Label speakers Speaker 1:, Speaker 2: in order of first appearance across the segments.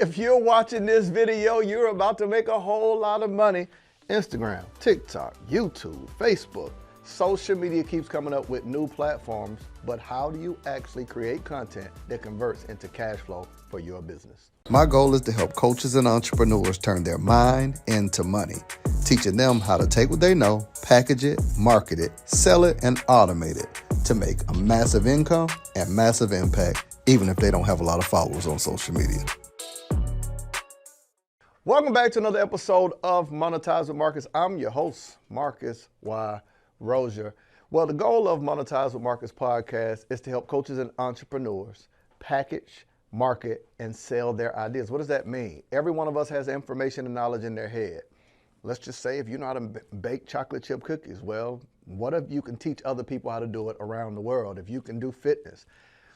Speaker 1: If you're watching this video, you're about to make a whole lot of money. Instagram, TikTok, YouTube, Facebook, social media keeps coming up with new platforms, but how do you actually create content that converts into cash flow for your business?
Speaker 2: My goal is to help coaches and entrepreneurs turn their mind into money, teaching them how to take what they know, package it, market it, sell it, and automate it to make a massive income and massive impact, even if they don't have a lot of followers on social media.
Speaker 1: Welcome back to another episode of Monetize with Marcus. I'm your host, Marcus Y. Rozier. Well, the goal of Monetize with Marcus podcast is to help coaches and entrepreneurs package, market, and sell their ideas. What does that mean? Every one of us has information and knowledge in their head. Let's just say if you know how to bake chocolate chip cookies, well, what if you can teach other people how to do it around the world? If you can do fitness.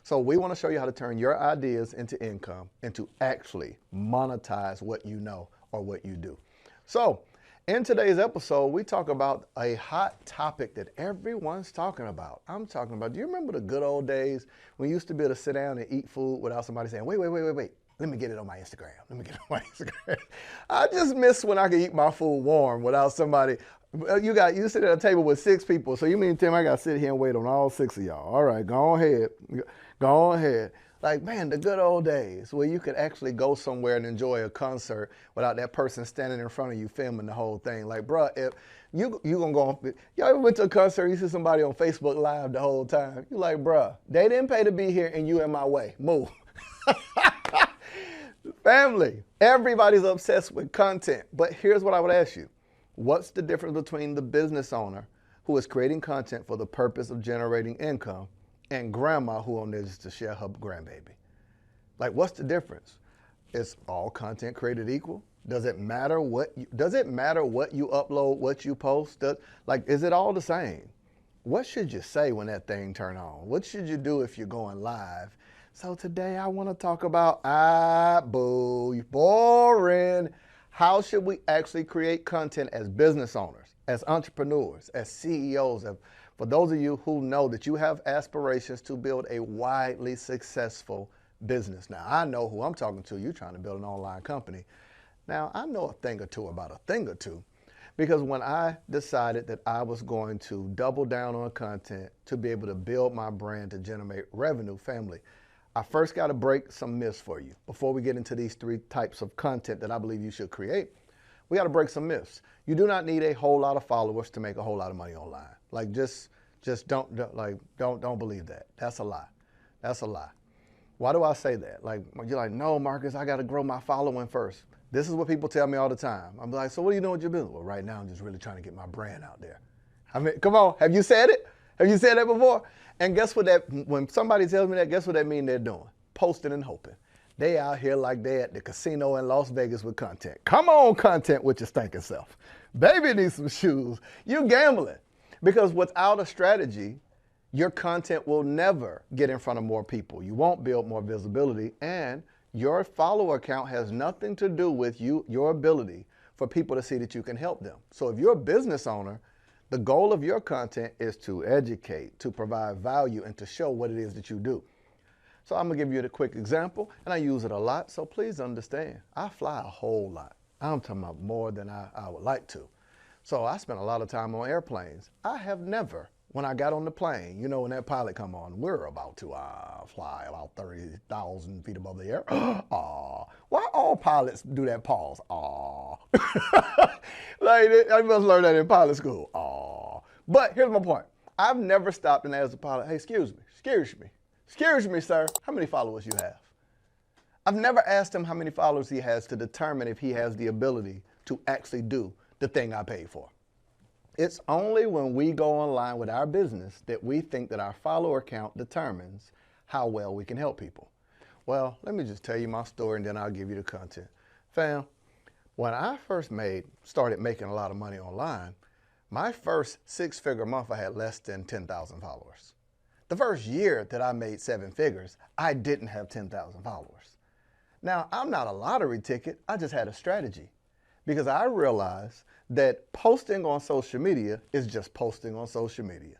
Speaker 1: So we want to show you how to turn your ideas into income and to actually monetize what you know or what you do. So in today's episode, we talk about a hot topic that everyone's talking about. I'm talking about, do you remember the good old days when you used to be able to sit down and eat food without somebody saying, wait. Let me get it on my Instagram. I just miss when I could eat my food warm without somebody. You sit at a table with 6 people. So you mean, Tim, I got to sit here and wait on all 6 of y'all. All right, go ahead. Go ahead. Like, man, the good old days where you could actually go somewhere and enjoy a concert without that person standing in front of you filming the whole thing. Like, bruh, if you gonna go on, y'all ever went to a concert, you see somebody on Facebook Live the whole time. You like, bruh, they didn't pay to be here and you in my way. Move. Family, everybody's obsessed with content. But here's what I would ask you. What's the difference between the business owner who is creating content for the purpose of generating income and grandma who on there just to share her grandbaby? Like, what's the difference? Is all content created equal? Does it matter what you upload, what you post? Is it all the same? What should you say when that thing turn on? What should you do if you're going live? So today I want to talk about, boring. How should we actually create content as business owners, as entrepreneurs, as CEOs? For those of you who know that you have aspirations to build a widely successful business. Now, I know who I'm talking to. You're trying to build an online company. Now, I know a thing or two about a thing or two, because when I decided that I was going to double down on content to be able to build my brand to generate revenue, family, I first got to break some myths for you. Before we get into these 3 types of content that I believe you should create, we got to break some myths. You do not need a whole lot of followers to make a whole lot of money online. Like, just don't believe that. That's a lie. That's a lie. Why do I say that? Like, you're like, no, Marcus, I got to grow my following first. This is what people tell me all the time. I'm like, so what are you doing with your business? Well, right now I'm just really trying to get my brand out there. I mean, come on, have you said it? Have you said that before? And guess what when somebody tells me that, guess what that means they're doing? Posting and hoping. They out here like they at the casino in Las Vegas with content. Come on, content with your stinking self. Baby needs some shoes. You gambling. Because without a strategy, your content will never get in front of more people. You won't build more visibility, and your follower count has nothing to do with your ability for people to see that you can help them. So if you're a business owner, the goal of your content is to educate, to provide value, and to show what it is that you do. So I'm going to give you a quick example, and I use it a lot, so please understand. I fly a whole lot. I'm talking about more than I would like to. So I spend a lot of time on airplanes. I have never, when I got on the plane, you know, when that pilot come on, we're about to fly about 30,000 feet above the air. Why all pilots do that pause? Like, I must learn that in pilot school. But here's my point. I've never stopped and asked the pilot, hey, excuse me, sir, how many followers you have? I've never asked him how many followers he has to determine if he has the ability to actually do the thing I paid for. It's only when we go online with our business that we think that our follower count determines how well we can help people. Well, let me just tell you my story and then I'll give you the content. Fam, when I first started making a lot of money online, my first 6-figure month, I had less than 10,000 followers. The first year that I made 7 figures, I didn't have 10,000 followers. Now, I'm not a lottery ticket, I just had a strategy. Because I realized that posting on social media is just posting on social media.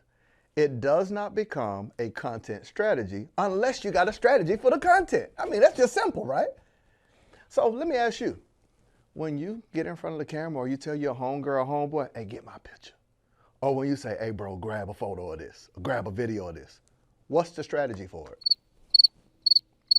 Speaker 1: It does not become a content strategy unless you got a strategy for the content. I mean, that's just simple, right? So let me ask you, when you get in front of the camera or you tell your homegirl, homeboy, hey, get my picture. Or when you say, hey, bro, grab a photo of this, or grab a video of this, what's the strategy for it?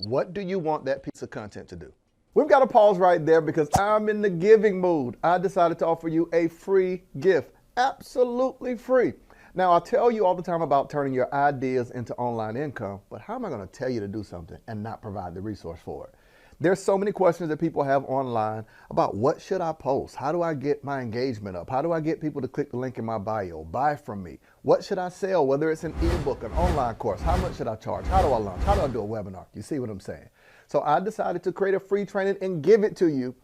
Speaker 1: What do you want that piece of content to do? We've got to pause right there because I'm in the giving mood. I decided to offer you a free gift, absolutely free. Now, I tell you all the time about turning your ideas into online income, but how am I going to tell you to do something and not provide the resource for it? There's so many questions that people have online about what should I post? How do I get my engagement up? How do I get people to click the link in my bio, buy from me? What should I sell? Whether it's an ebook, an online course, how much should I charge? How do I launch? How do I do a webinar? You see what I'm saying? So I decided to create a free training and give it to you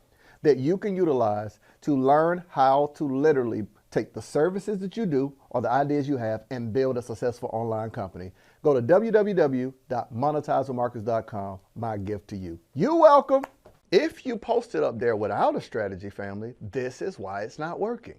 Speaker 1: that you can utilize to learn how to literally take the services that you do or the ideas you have and build a successful online company. Go to www.monetizewithmarcus.com, my gift to you. You're welcome. If you post it up there without a strategy, family, this is why it's not working.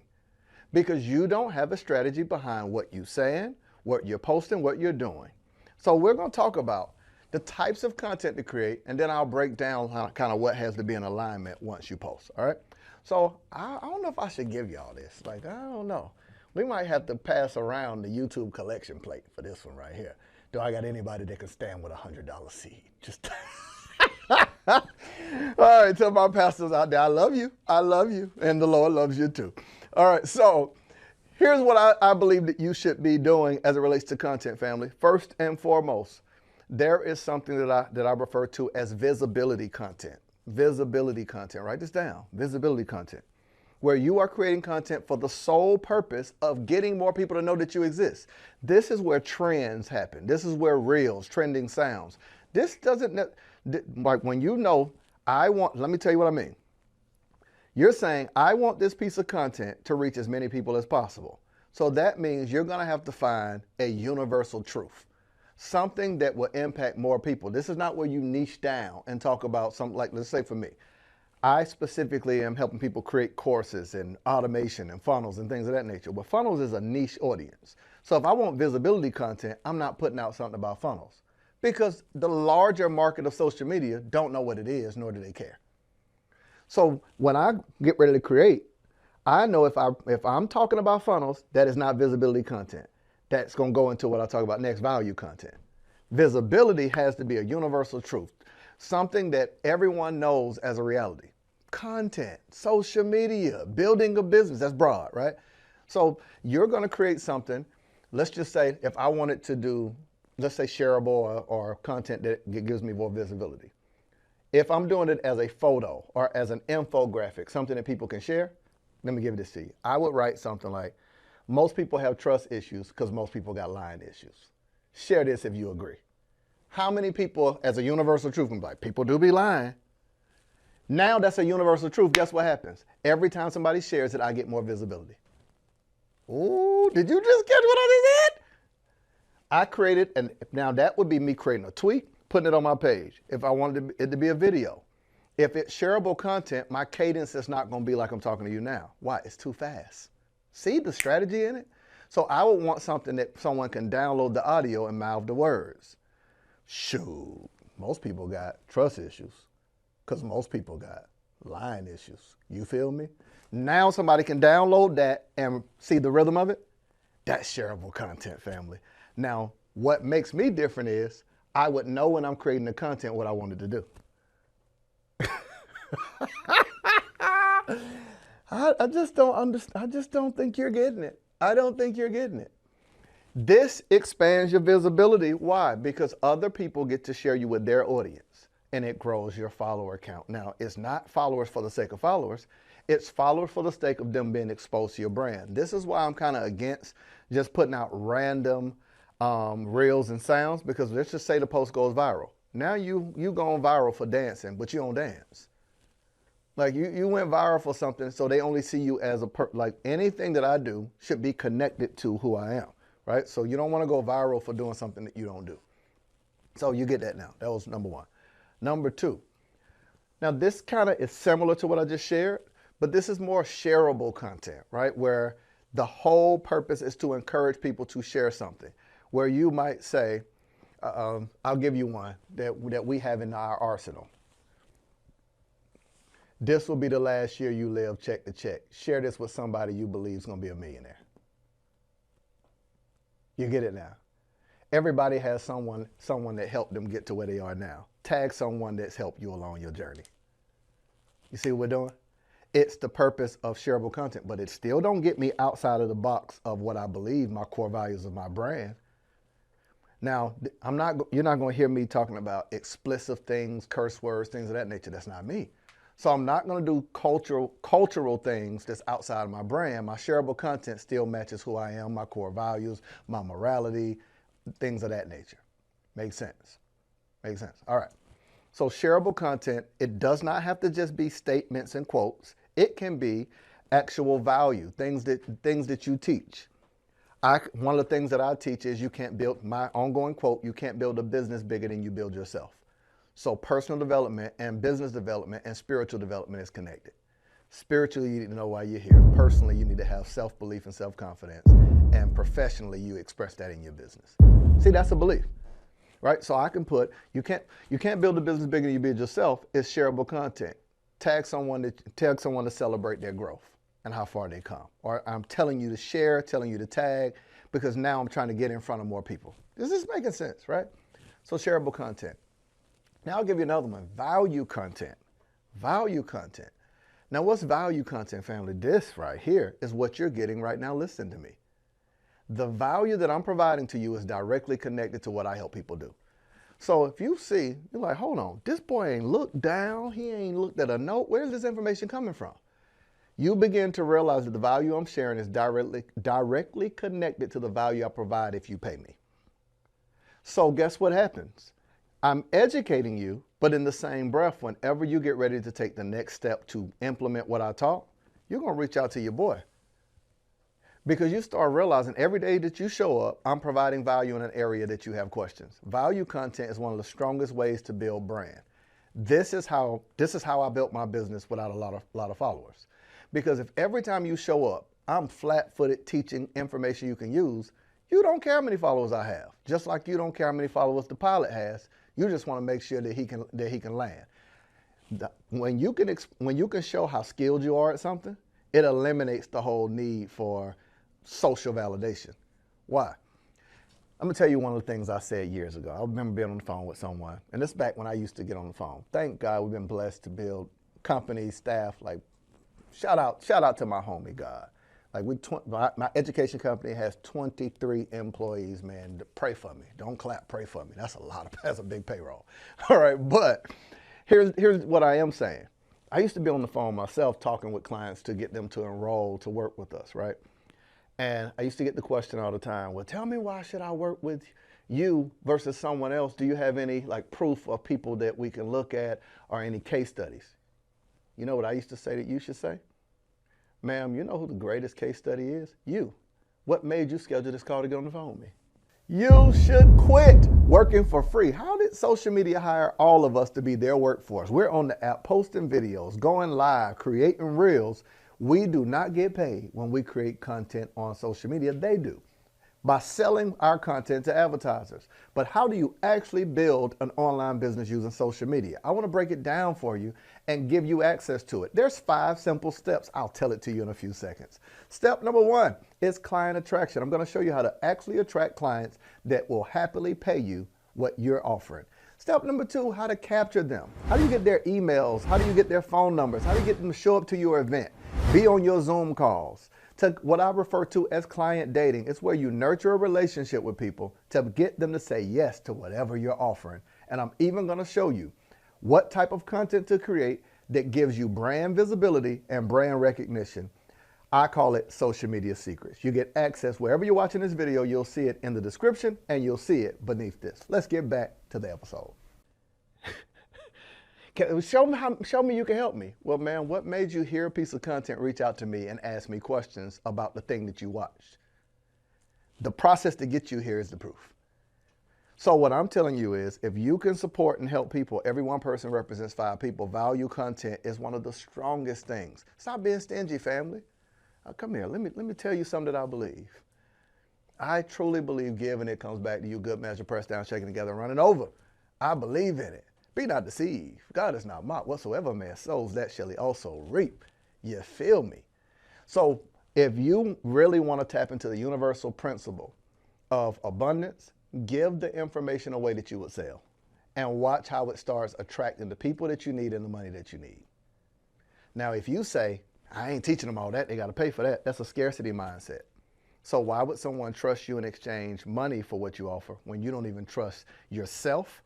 Speaker 1: Because you don't have a strategy behind what you're saying, what you're posting, what you're doing. So we're going to talk about the types of content to create, and then I'll break down kind of what has to be in alignment once you post, all right? So I don't know if I should give y'all this. Like, I don't know. We might have to pass around the YouTube collection plate for this one right here. Do I got anybody that can stand with $100 seed? Just all right, tell my pastors out there, I love you, and the Lord loves you too. All right, so here's what I believe that you should be doing as it relates to content, family. First and foremost, there is something that I refer to as visibility content. Visibility content, write this down, visibility content, where you are creating content for the sole purpose of getting more people to know that you exist. This is where trends happen. This is where reels, trending sounds. This doesn't, like when you know, let me tell you what I mean. You're saying, I want this piece of content to reach as many people as possible. So that means you're gonna have to find a universal truth. Something that will impact more people. This is not where you niche down and talk about something like, let's say for me, I specifically am helping people create courses and automation and funnels and things of that nature. But funnels is a niche audience. So if I want visibility content, I'm not putting out something about funnels because the larger market of social media don't know what it is, nor do they care. So when I get ready to create, I know if I'm talking about funnels, that is not visibility content. That's going to go into what I talk about next, value content. Visibility has to be a universal truth, something that everyone knows as a reality. Content, social media, building a business, that's broad, right? So you're going to create something. Let's just say if I wanted to do, let's say shareable or content that gives me more visibility. If I'm doing it as a photo or as an infographic, something that people can share, let me give this to you. I would write something like, most people have trust issues because most people got lying issues. Share this if you agree. How many people, as a universal truth, can be like, people do be lying. Now that's a universal truth. Guess what happens? Every time somebody shares it, I get more visibility. Ooh, did you just catch what I just said? I created, and now that would be me creating a tweet, putting it on my page. If I wanted it to be a video. If it's shareable content, my cadence is not going to be like I'm talking to you now. Why? It's too fast. See the strategy in it? So I would want something that someone can download the audio and mouth the words. Shoot, most people got trust issues because most people got lying issues. You feel me? Now somebody can download that and see the rhythm of it. That's shareable content, family. Now, what makes me different is I would know when I'm creating the content what I wanted to do. I just don't understand. I just don't think you're getting it. I don't think you're getting it. This expands your visibility. Why? Because other people get to share you with their audience and it grows your follower count. Now, it's not followers for the sake of followers. It's followers for the sake of them being exposed to your brand. This is why I'm kind of against just putting out random reels and sounds, because let's just say the post goes viral. Now you going viral for dancing, but you don't dance. Like you went viral for something, so they only see you as like anything that I do should be connected to who I am, right? So you don't want to go viral for doing something that you don't do. So you get that now. That was number one. Number two. Now this kind of is similar to what I just shared, but this is more shareable content, right? Where the whole purpose is to encourage people to share something. Where you might say, I'll give you one that we have in our arsenal. This will be the last year you live check to check. Share this with somebody you believe is going to be a millionaire. You get it now. Everybody has someone that helped them get to where they are now. Tag someone that's helped you along your journey. You see what we're doing? It's the purpose of shareable content, but it still don't get me outside of the box of what I believe, my core values of my brand. Now, you're not going to hear me talking about explicit things, curse words, things of that nature. That's not me. So I'm not going to do cultural things that's outside of my brand. My shareable content still matches who I am, my core values, my morality, things of that nature. Makes sense? Makes sense. All right. So shareable content, it does not have to just be statements and quotes. It can be actual value, things that you teach. One of the things that I teach is you can't build, my ongoing quote, you can't build a business bigger than you build yourself. So personal development and business development and spiritual development is connected. Spiritually, you need to know why you're here. Personally, you need to have self-belief and self-confidence. And professionally, you express that in your business. See, that's a belief, right? So I can put, you can't build a business bigger than you build yourself. It's shareable content. Tag someone to celebrate their growth and how far they come. Or I'm telling you to share, telling you to tag, because now I'm trying to get in front of more people. This is making sense, right? So shareable content. Now I'll give you another one, value content. Value content. Now what's value content, family? This right here is what you're getting right now listening to me. The value that I'm providing to you is directly connected to what I help people do. So if you see, you're like, hold on, this boy ain't looked down, he ain't looked at a note, where's this information coming from? You begin to realize that the value I'm sharing is directly connected to the value I provide if you pay me. So guess what happens? I'm educating you, but in the same breath, whenever you get ready to take the next step to implement what I taught, you're going to reach out to your boy. Because you start realizing every day that you show up, I'm providing value in an area that you have questions. Value content is one of the strongest ways to build brand. This is how I built my business without a lot of followers. Because if every time you show up, I'm flat-footed teaching information you can use, you don't care how many followers I have. Just like you don't care how many followers the pilot has. You just want to make sure that he can land. When you can show how skilled you are at something, it eliminates the whole need for social validation. Why? I'm gonna tell you one of the things I said years ago. I remember being on the phone with someone, and this back when I used to get on the phone. Thank God we've been blessed to build companies, staff. Like, shout out to my homie God. Like my education company has 23 employees, man. Pray for me. Don't clap, pray for me. That's a big payroll. All right, but here's what I am saying. I used to be on the phone myself talking with clients to get them to enroll to work with us, right? And I used to get the question all the time, well, tell me why should I work with you versus someone else? Do you have any like proof of people that we can look at or any case studies? You know what I used to say that you should say? Ma'am, you know who the greatest case study is? You. What made you schedule this call to get on the phone with me? You should quit working for free. How did social media hire all of us to be their workforce? We're on the app posting videos, going live, creating reels. We do not get paid when we create content on social media. They do by selling our content to advertisers. But how do you actually build an online business using social media? I want to break it down for you and give you access to it. There's 5 simple steps. I'll tell it to you in a few seconds. Step number 1 is client attraction. I'm going to show you how to actually attract clients that will happily pay you what you're offering. Step number 2, how to capture them. How do you get their emails? How do you get their phone numbers? How do you get them to show up to your event? Be on your Zoom calls. To what I refer to as client dating. It's where you nurture a relationship with people to get them to say yes to whatever you're offering. And I'm even going to show you what type of content to create that gives you brand visibility and brand recognition. I call it social media secrets. You get access wherever you're watching this video. You'll see it in the description and you'll see it beneath this. Let's get back to the episode. Show me you can help me. Well, man, what made you hear a piece of content, reach out to me and ask me questions about the thing that you watched? The process to get you here is the proof. So what I'm telling you is, if you can support and help people, every one person represents 5 people. Value content is one of the strongest things. Stop being stingy, family. Come here, let me tell you something that I believe. I truly believe giving it comes back to you, good measure, pressed down, shaken together, and running over. I believe in it. Be not deceived. God is not mocked. Whatsoever man sows, that shall he also reap. You feel me? So if you really want to tap into the universal principle of abundance, give the information away that you would sell and watch how it starts attracting the people that you need and the money that you need. Now, if you say, I ain't teaching them all that, they got to pay for that, that's a scarcity mindset. So why would someone trust you and exchange money for what you offer when you don't even trust yourself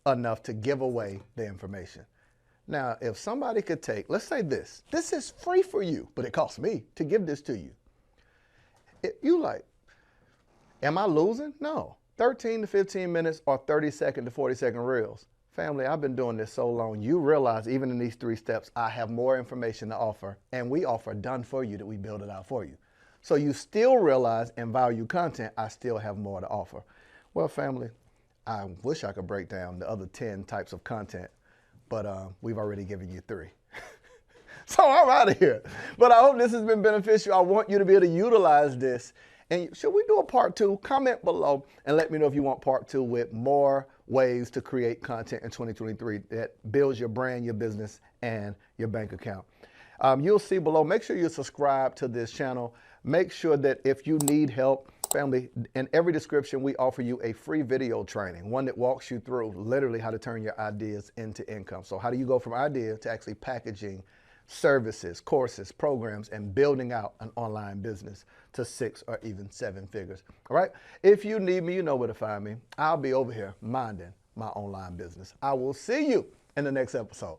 Speaker 1: enough to give away the information? Now, if somebody could take, let's say this is free for you, but it costs me to give this to you. You like, am I losing? No. 13 to 15 minutes or 30-second to 40-second reels. Family, I've been doing this so long, you realize even in these 3 steps, I have more information to offer, and we offer done for you that we build it out for you. So you still realize and value content, I still have more to offer. Well, family, I wish I could break down the other 10 types of content, but we've already given you 3. So I'm out of here. But I hope this has been beneficial. I want you to be able to utilize this. And should we do a part 2? Comment below and let me know if you want part 2 with more ways to create content in 2023 that builds your brand, your business, and your bank account. You'll see below, make sure you subscribe to this channel. Make sure that if you need help, family, in every description, we offer you a free video training, one that walks you through literally how to turn your ideas into income. So how do you go from idea to actually packaging services, courses, programs, and building out an online business to 6 or even 7 figures. All right? If you need me, you know where to find me. I'll be over here minding my online business. I will see you in the next episode.